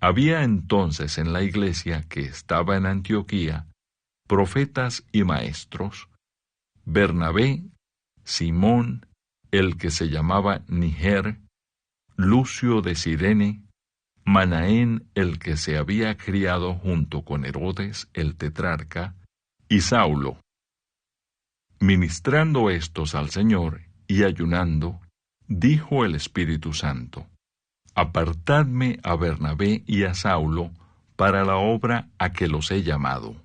Había entonces en la iglesia que estaba en Antioquía profetas y maestros: Bernabé, Simón, el que se llamaba Niger, Lucio de Cirene, Manaén, el que se había criado junto con Herodes el tetrarca, y Saulo. Ministrando estos al Señor y ayunando, dijo el Espíritu Santo: Apartadme a Bernabé y a Saulo para la obra a que los he llamado.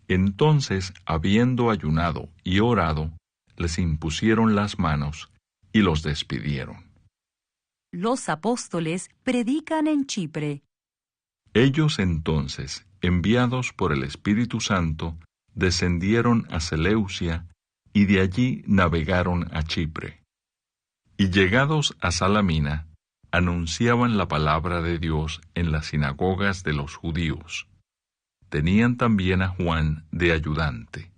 Entonces, habiendo ayunado y orado, les impusieron las manos y los despidieron. Los apóstoles predican en Chipre. Ellos entonces, enviados por el Espíritu Santo, descendieron a Seleucia y de allí navegaron a Chipre. Y llegados a Salamina, anunciaban la palabra de Dios en las sinagogas de los judíos. Tenían también a Juan de ayudante.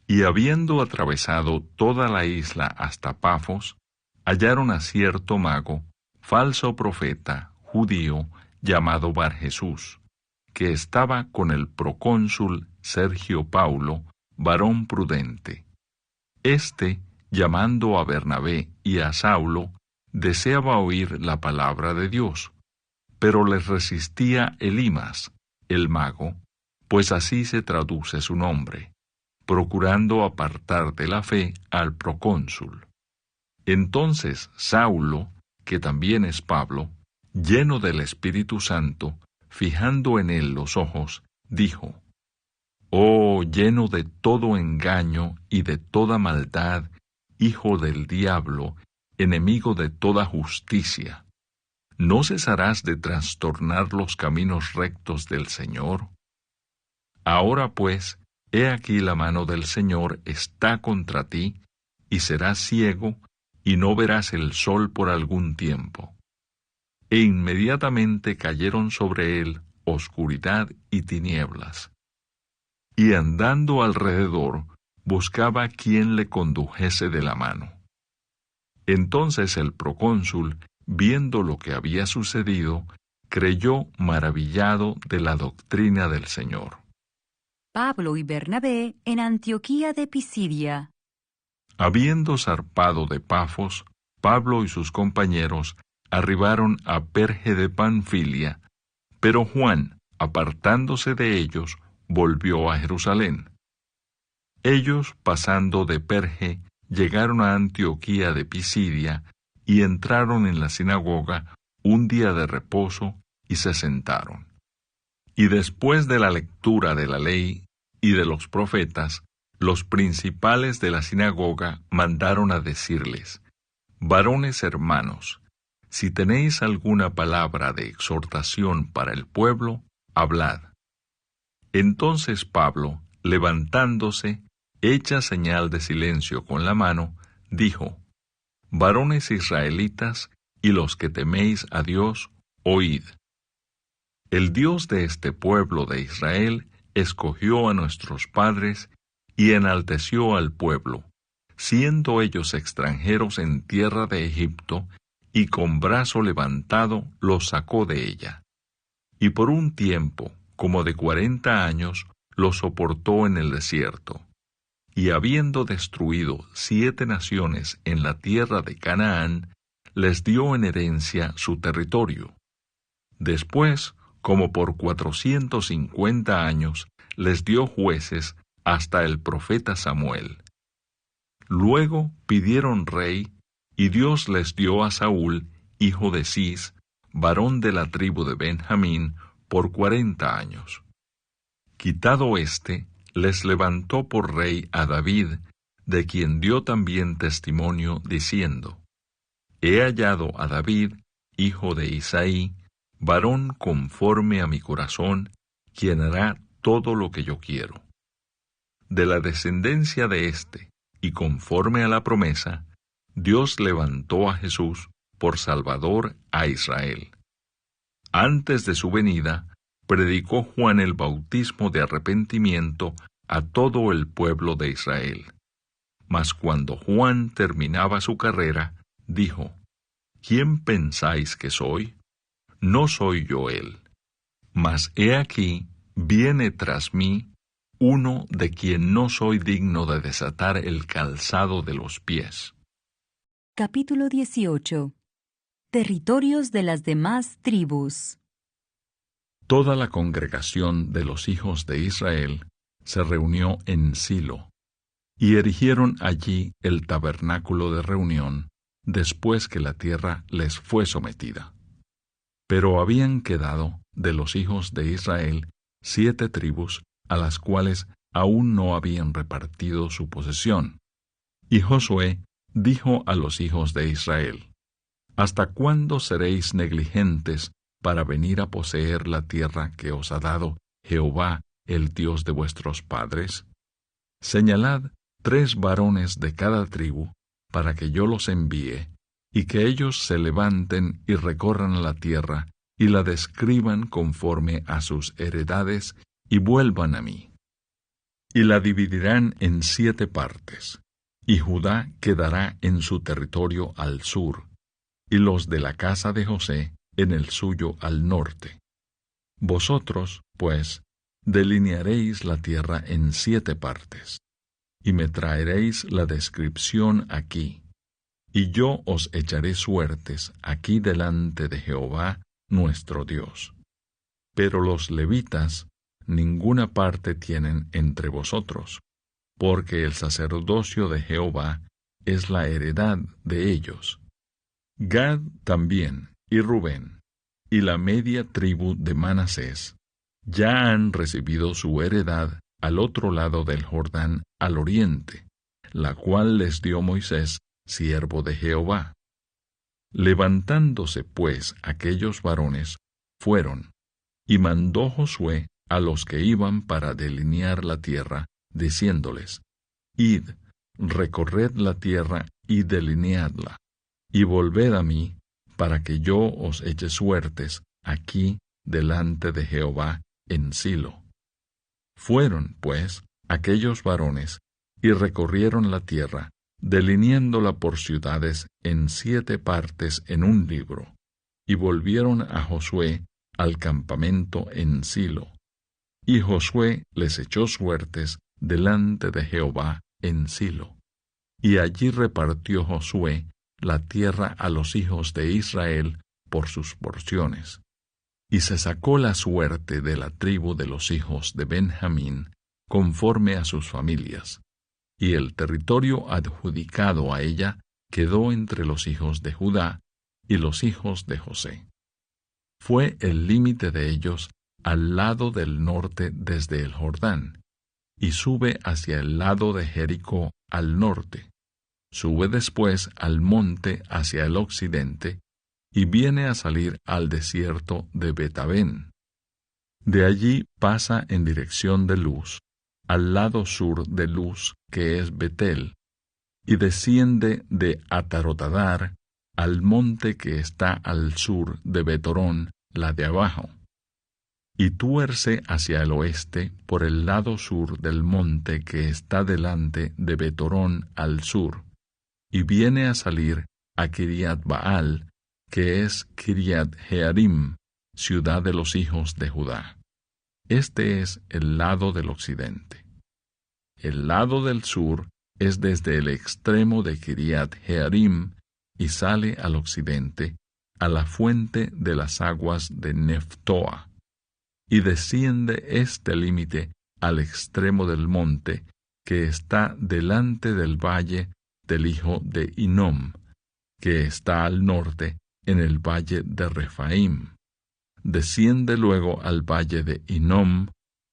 Y habiendo atravesado toda la isla hasta Pafos, hallaron a cierto mago, falso profeta, judío, llamado Barjesús, que estaba con el procónsul Sergio Paulo, varón prudente. Este, llamando a Bernabé y a Saulo, deseaba oír la palabra de Dios, pero les resistía Elimas, el mago, pues así se traduce su nombre, procurando apartar de la fe al procónsul. Entonces Saulo, que también es Pablo, lleno del Espíritu Santo, fijando en él los ojos, dijo: Oh, lleno de todo engaño y de toda maldad, hijo del diablo, enemigo de toda justicia, ¿no cesarás de trastornar los caminos rectos del Señor? Ahora pues, he aquí la mano del Señor está contra ti, y serás ciego, y no verás el sol por algún tiempo. E inmediatamente cayeron sobre él oscuridad y tinieblas. Y andando alrededor, buscaba quien le condujese de la mano. Entonces el procónsul, viendo lo que había sucedido, creyó maravillado de la doctrina del Señor. Pablo y Bernabé en Antioquía de Pisidia. Habiendo zarpado de Pafos, Pablo y sus compañeros arribaron a Perge de Panfilia, pero Juan, apartándose de ellos, volvió a Jerusalén. Ellos, pasando de Perge, llegaron a Antioquía de Pisidia y entraron en la sinagoga un día de reposo y se sentaron. Y después de la lectura de la ley y de los profetas, los principales de la sinagoga mandaron a decirles: Varones hermanos, si tenéis alguna palabra de exhortación para el pueblo, hablad. Entonces Pablo, levantándose, hecha señal de silencio con la mano, dijo: Varones israelitas y los que teméis a Dios, oíd. El Dios de este pueblo de Israel escogió a nuestros padres y enalteció al pueblo, siendo ellos extranjeros en tierra de Egipto, y con brazo levantado los sacó de ella. Y por un tiempo, como de 40 años, los soportó en el desierto. Y habiendo destruido 7 naciones en la tierra de Canaán, les dio en herencia su territorio. Después, como por 450 años, les dio jueces hasta el profeta Samuel. Luego pidieron rey, y Dios les dio a Saúl, hijo de Cis, varón de la tribu de Benjamín, por 40 años. Quitado éste, les levantó por rey a David, de quien dio también testimonio, diciendo: He hallado a David, hijo de Isaí, varón conforme a mi corazón, quien hará todo lo que yo quiero. De la descendencia de éste, y conforme a la promesa, Dios levantó a Jesús por Salvador a Israel. Antes de su venida, predicó Juan el bautismo de arrepentimiento a todo el pueblo de Israel. Mas cuando Juan terminaba su carrera, dijo: ¿Quién pensáis que soy? no soy yo él. Mas he aquí, viene tras mí uno de quien no soy digno de desatar el calzado de los pies. Capítulo 18. Territorios de las demás tribus. Toda la congregación de los hijos de Israel se reunió en Silo, y erigieron allí el tabernáculo de reunión, después que la tierra les fue sometida. Pero habían quedado de los hijos de Israel 7 tribus, a las cuales aún no habían repartido su posesión. Y Josué dijo a los hijos de Israel: ¿Hasta cuándo seréis negligentes para venir a poseer la tierra que os ha dado Jehová, el Dios de vuestros padres? Señalad 3 varones de cada tribu, para que yo los envíe, y que ellos se levanten y recorran la tierra, y la describan conforme a sus heredades, y vuelvan a mí. Y la dividirán en 7 partes, y Judá quedará en su territorio al sur, y los de la casa de José en el suyo al norte. Vosotros, pues, delinearéis la tierra en 7 partes, y me traeréis la descripción aquí, y yo os echaré suertes aquí delante de Jehová nuestro Dios. Pero los levitas ninguna parte tienen entre vosotros, porque el sacerdocio de Jehová es la heredad de ellos. Gad también, y Rubén, y la media tribu de Manasés, ya han recibido su heredad al otro lado del Jordán al oriente, la cual les dio Moisés, siervo de Jehová. Levantándose pues aquellos varones, fueron, y mandó Josué a los que iban para delinear la tierra, diciéndoles: Id, recorred la tierra y delineadla, y volved a mí, para que yo os eche suertes aquí delante de Jehová en Silo. Fueron, pues, aquellos varones, y recorrieron la tierra, delineándola por ciudades en 7 partes en un libro, y volvieron a Josué al campamento en Silo. Y Josué les echó suertes delante de Jehová en Silo. Y allí repartió Josué la tierra a los hijos de Israel por sus porciones. Y se sacó la suerte de la tribu de los hijos de Benjamín, conforme a sus familias, y el territorio adjudicado a ella quedó entre los hijos de Judá y los hijos de José. Fue el límite de ellos al lado del norte desde el Jordán, y sube hacia el lado de Jericó al norte. Sube después al monte hacia el occidente, y viene a salir al desierto de Betabén. De allí pasa en dirección de Luz, al lado sur de Luz, que es Betel, y desciende de Atarotadar al monte que está al sur de Betorón, la de abajo, y tuerce hacia el oeste por el lado sur del monte que está delante de Betorón al sur, y viene a salir a Kiriat Baal, que es Kiriat Jearim, ciudad de los hijos de Judá. Este es el lado del occidente. El lado del sur es desde el extremo de Kiriat Jearim y sale al occidente, a la fuente de las aguas de Neftoa, y desciende este límite al extremo del monte que está delante del valle del hijo de Hinnom, que está al norte en el valle de Refaim. Desciende luego al valle de Hinnom,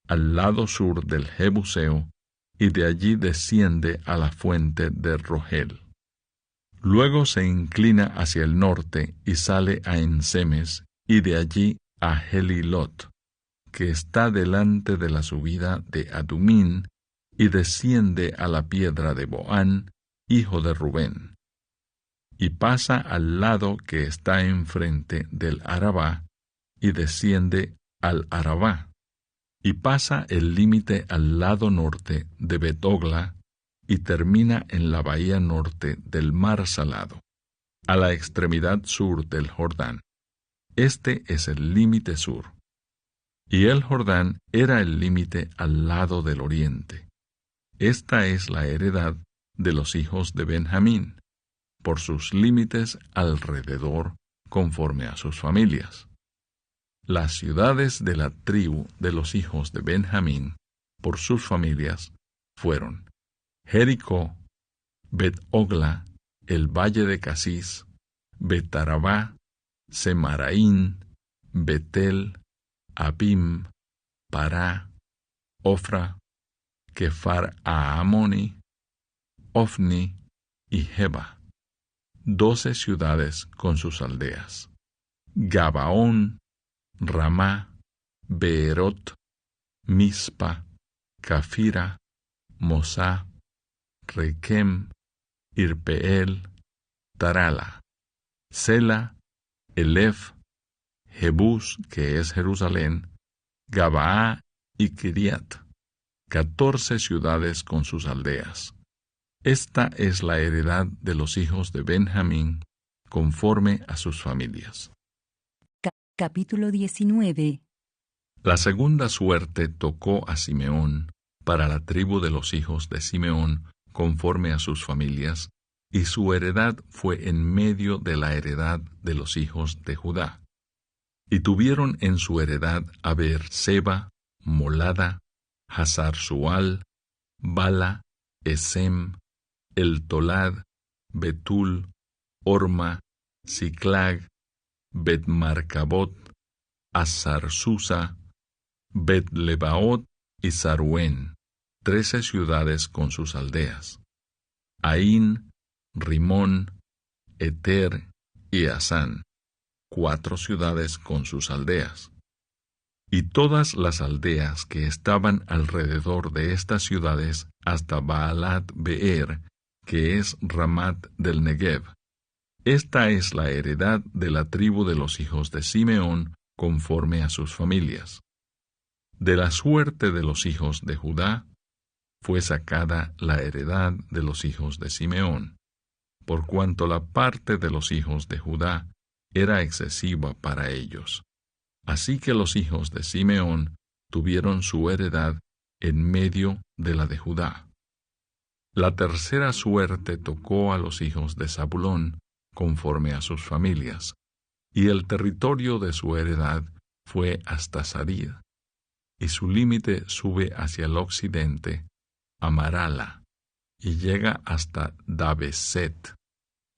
al lado sur del Jebuseo, y de allí desciende a la fuente de Rogel. Luego se inclina hacia el norte y sale a Ensemes, y de allí a Helilot, que está delante de la subida de Adumín, y desciende a la piedra de Boán, hijo de Rubén, y pasa al lado que está enfrente del Arabá, y desciende al Arabá, y pasa el límite al lado norte de Betogla, y termina en la bahía norte del mar Salado, a la extremidad sur del Jordán. Este es el límite sur. Y el Jordán era el límite al lado del oriente. Esta es la heredad de los hijos de Benjamín, por sus límites alrededor, conforme a sus familias. Las ciudades de la tribu de los hijos de Benjamín, por sus familias, fueron Jericó, Bet-Ogla, el valle de Casís, Bet-Arabá, Semaraín, Betel, Abim, Pará, Ofra, Kefar Aamoni, Ofni y Jeba, 12 ciudades con sus aldeas. Gabaón, Ramá, Beerot, Mispa, Cafira, Mosá, Requem, Irpeel, Tarala, Sela, Elef, Jebús, que es Jerusalén, Gabaa y Kiriat, 14 ciudades con sus aldeas. Esta es la heredad de los hijos de Benjamín, conforme a sus familias. Capítulo 19. La segunda suerte tocó a Simeón, para la tribu de los hijos de Simeón, conforme a sus familias, y su heredad fue en medio de la heredad de los hijos de Judá. Y tuvieron en su heredad a Beer-seba, Molada, Hazar-Sual, Bala, Esem, El Tolad, Betul, Orma, Siclag, Bet-Marcabot, Azar-Susa, Bet-Lebaot y Saruén, 13 ciudades con sus aldeas. Aín, Rimón, Eter y Asán, 4 ciudades con sus aldeas. Y todas las aldeas que estaban alrededor de estas ciudades hasta Baalat Beer, que es Ramat del Negev. Esta es la heredad de la tribu de los hijos de Simeón, conforme a sus familias. De la suerte de los hijos de Judá fue sacada la heredad de los hijos de Simeón, por cuanto la parte de los hijos de Judá era excesiva para ellos. Así que los hijos de Simeón tuvieron su heredad en medio de la de Judá. La tercera suerte tocó a los hijos de Zabulón, conforme a sus familias, y el territorio de su heredad fue hasta Sarid, y su límite sube hacia el occidente, a Marala, y llega hasta Dabeset,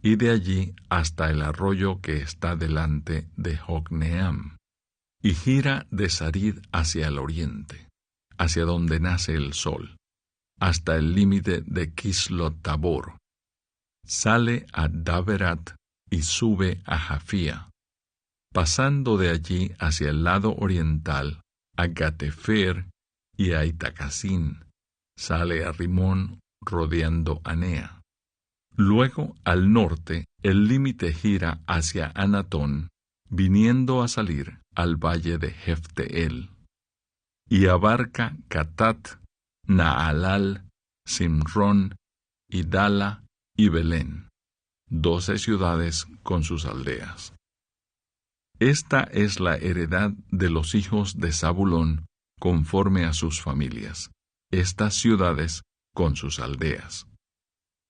y de allí hasta el arroyo que está delante de Jocneam, y gira de Sarid hacia el oriente, hacia donde nace el sol, hasta el límite de Kislot-Tabor. Sale a Daberat y sube a Jafía, pasando de allí hacia el lado oriental a Gatefer y a Itacasín. Sale a Rimón rodeando Anea. Luego, al norte, el límite gira hacia Anatón, viniendo a salir al valle de Jefteel, y abarca Catat, Naalal, Simrón, Idala y Belén, 12 ciudades con sus aldeas. Esta es la heredad de los hijos de Zabulón, conforme a sus familias, estas ciudades con sus aldeas.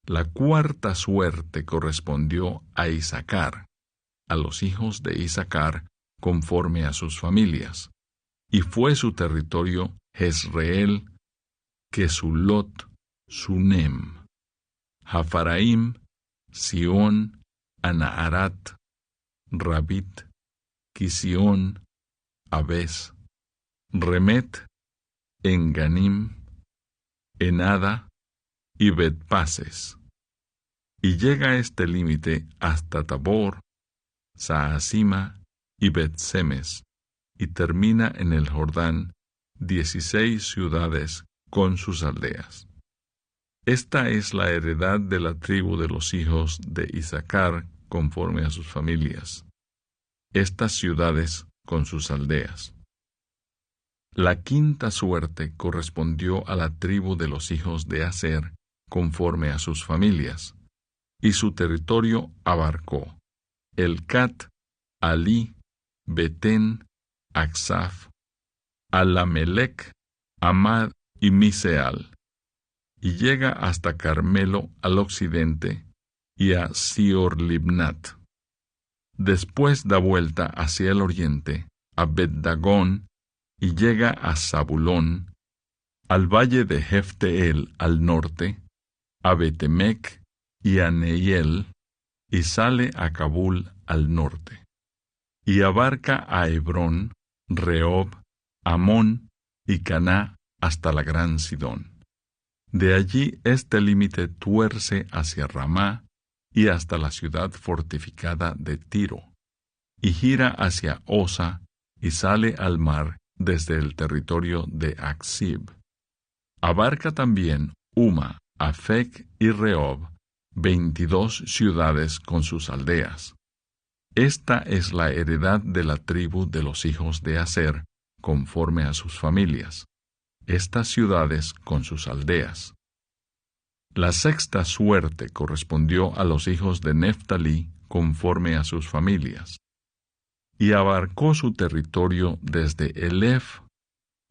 La cuarta suerte correspondió a Isacar, a los hijos de Isacar, conforme a sus familias, y fue su territorio Jezreel, Kesulot, Sunem, Jafaraim, Sión, Anaharat, Rabit, Quisión, Abes, Remet, Enganim, Enada y Betpases. Y llega este límite hasta Tabor, Saasima y Bet-Semes, y termina en el Jordán, 16 ciudades con sus aldeas. Esta es la heredad de la tribu de los hijos de Isacar, conforme a sus familias, estas ciudades con sus aldeas. La quinta suerte correspondió a la tribu de los hijos de Aser, conforme a sus familias, y su territorio abarcó Elcat, Alí, Betén, Aksaf, Alamelec, Amad y Miseal, y llega hasta Carmelo al occidente y a Sior-Libnat. Después da vuelta hacia el oriente a Bet-Dagón y llega a Zabulón, al valle de Jefteel al norte, a Betemec y a Neiel, y sale a Cabul al norte, y abarca a Hebrón, Rehob, Amón y Caná hasta la gran Sidón. De allí este límite tuerce hacia Ramá y hasta la ciudad fortificada de Tiro, y gira hacia Osa y sale al mar desde el territorio de Aksib. Abarca también Uma, Afec y Rehob, 22 ciudades con sus aldeas. Esta es la heredad de la tribu de los hijos de Aser, conforme a sus familias, estas ciudades con sus aldeas. La sexta suerte correspondió a los hijos de Neftalí, conforme a sus familias, y abarcó su territorio desde Elef,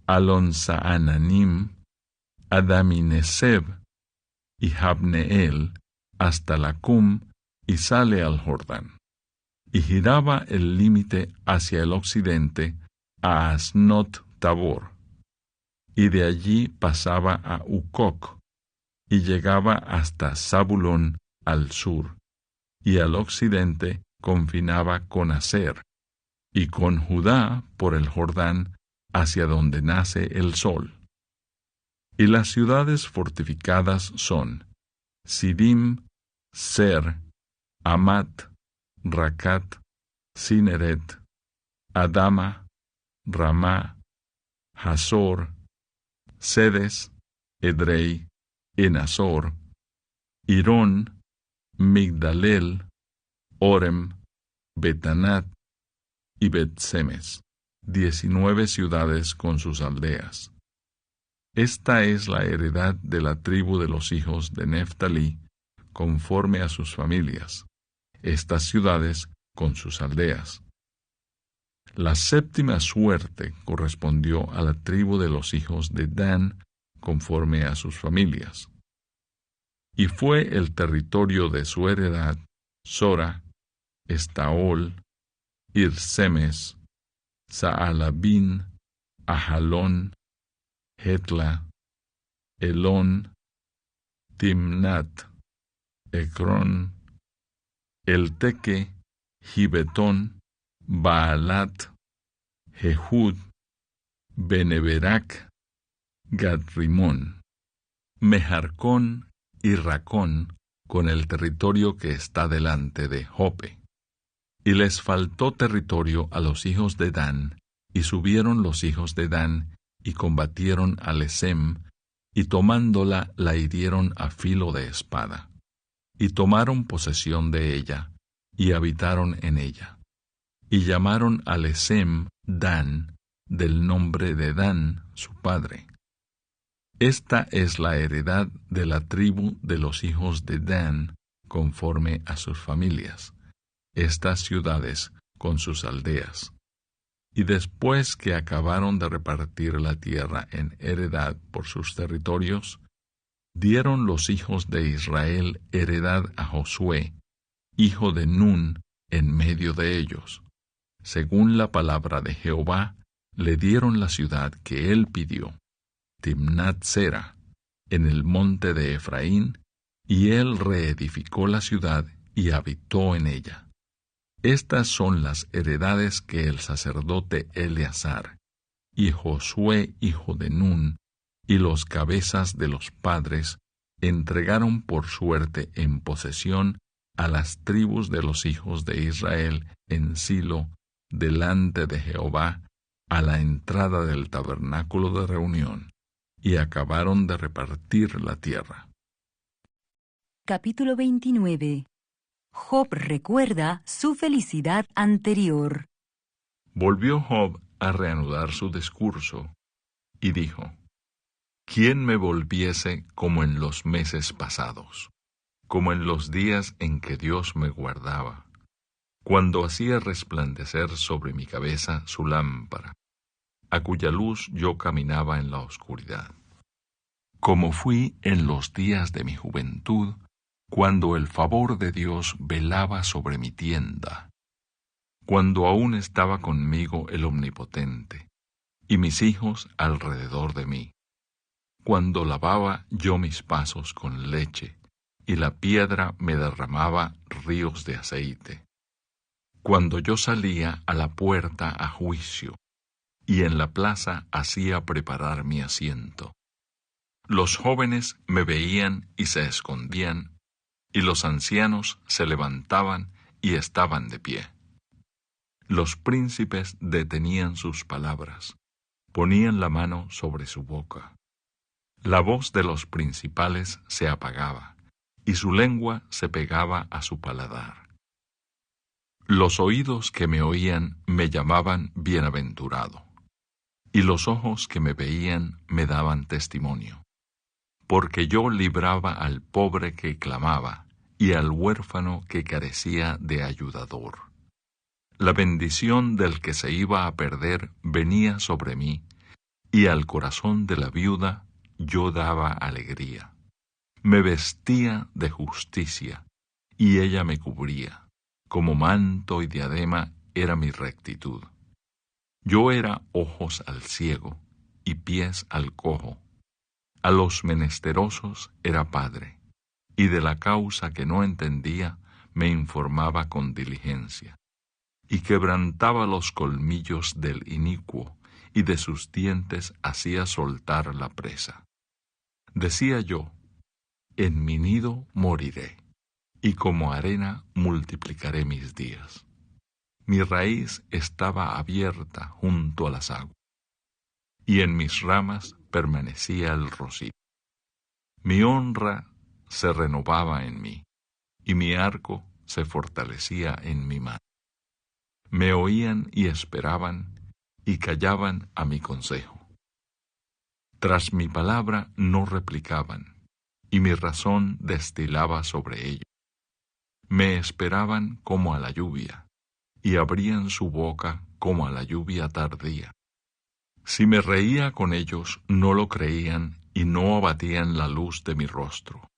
Alon-Saananim, Adamineseb y Jabneel hasta Lacum, y sale al Jordán, y giraba el límite hacia el occidente a Asnot Tabor, y de allí pasaba a Ucoc, y llegaba hasta Zabulón al sur, y al occidente confinaba con Aser, y con Judá por el Jordán hacia donde nace el sol. Y las ciudades fortificadas son Sidim, Ser, Amat, Racat, Cineret, Adama, Ramá, Hazor, Sedes, Edrei, Enazor, Irón, Migdalel, Orem, Betanat y Bet-Semes, 19 ciudades con sus aldeas. Esta es la heredad de la tribu de los hijos de Neftalí, conforme a sus familias, estas ciudades con sus aldeas. La séptima suerte correspondió a la tribu de los hijos de Dan, conforme a sus familias. Y fue el territorio de su heredad Sora, Estaol, Irsemes, Saalabín, Ajalón, Hetla, Elón, Timnat, Ecrón, Elteque, Gibetón, Baalat, Jehud, Beneberac, Gadrimón, Mejarcón y Racón, con el territorio que está delante de Jope. Y les faltó territorio a los hijos de Dan, y subieron los hijos de Dan, y combatieron a Lesem, y tomándola la hirieron a filo de espada. Y tomaron posesión de ella, y habitaron en ella. Y llamaron a Lesem Dan, del nombre de Dan, su padre. Esta es la heredad de la tribu de los hijos de Dan, conforme a sus familias, estas ciudades con sus aldeas. Y después que acabaron de repartir la tierra en heredad por sus territorios, dieron los hijos de Israel heredad a Josué, hijo de Nun, en medio de ellos. Según la palabra de Jehová, le dieron la ciudad que él pidió, Timnat-Sera, en el monte de Efraín, y él reedificó la ciudad y habitó en ella. Estas son las heredades que el sacerdote Eleazar, y Josué hijo de Nun, y los cabezas de los padres, entregaron por suerte en posesión a las tribus de los hijos de Israel en Silo, delante de Jehová, a la entrada del tabernáculo de reunión, y acabaron de repartir la tierra. Capítulo 29. Job recuerda su felicidad anterior. Volvió Job a reanudar su discurso, y dijo: ¿Quién me volviese como en los meses pasados, como en los días en que Dios me guardaba? cuando hacía resplandecer sobre mi cabeza su lámpara, a cuya luz yo caminaba en la oscuridad. Como fui en los días de mi juventud, cuando el favor de Dios velaba sobre mi tienda, cuando aún estaba conmigo el Omnipotente, y mis hijos alrededor de mí, cuando lavaba yo mis pasos con leche, y la piedra me derramaba ríos de aceite, cuando yo salía a la puerta a juicio, y en la plaza hacía preparar mi asiento. Los jóvenes me veían y se escondían, y los ancianos se levantaban y estaban de pie. Los príncipes detenían sus palabras, ponían la mano sobre su boca. La voz de los principales se apagaba, y su lengua se pegaba a su paladar. Los oídos que me oían me llamaban bienaventurado, y los ojos que me veían me daban testimonio, porque yo libraba al pobre que clamaba, y al huérfano que carecía de ayudador. La bendición del que se iba a perder venía sobre mí, y al corazón de la viuda yo daba alegría. Me vestía de justicia, y ella me cubría. Como manto y diadema era mi rectitud. Yo era ojos al ciego, y pies al cojo. A los menesterosos era padre, y de la causa que no entendía me informaba con diligencia. Y quebrantaba los colmillos del inicuo, y de sus dientes hacía soltar la presa. Decía yo, en mi nido moriré, y como arena multiplicaré mis días. Mi raíz estaba abierta junto a las aguas, y en mis ramas permanecía el rocío. Mi honra se renovaba en mí, y mi arco se fortalecía en mi mano. Me oían y esperaban, y callaban a mi consejo. Tras mi palabra no replicaban, y mi razón destilaba sobre ellos. Me esperaban como a la lluvia, y abrían su boca como a la lluvia tardía. Si me reía con ellos, no lo creían, y no abatían la luz de mi rostro.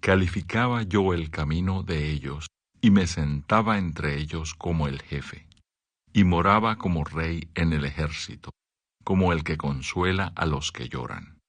Calificaba yo el camino de ellos, y me sentaba entre ellos como el jefe, y moraba como rey en el ejército, como el que consuela a los que lloran.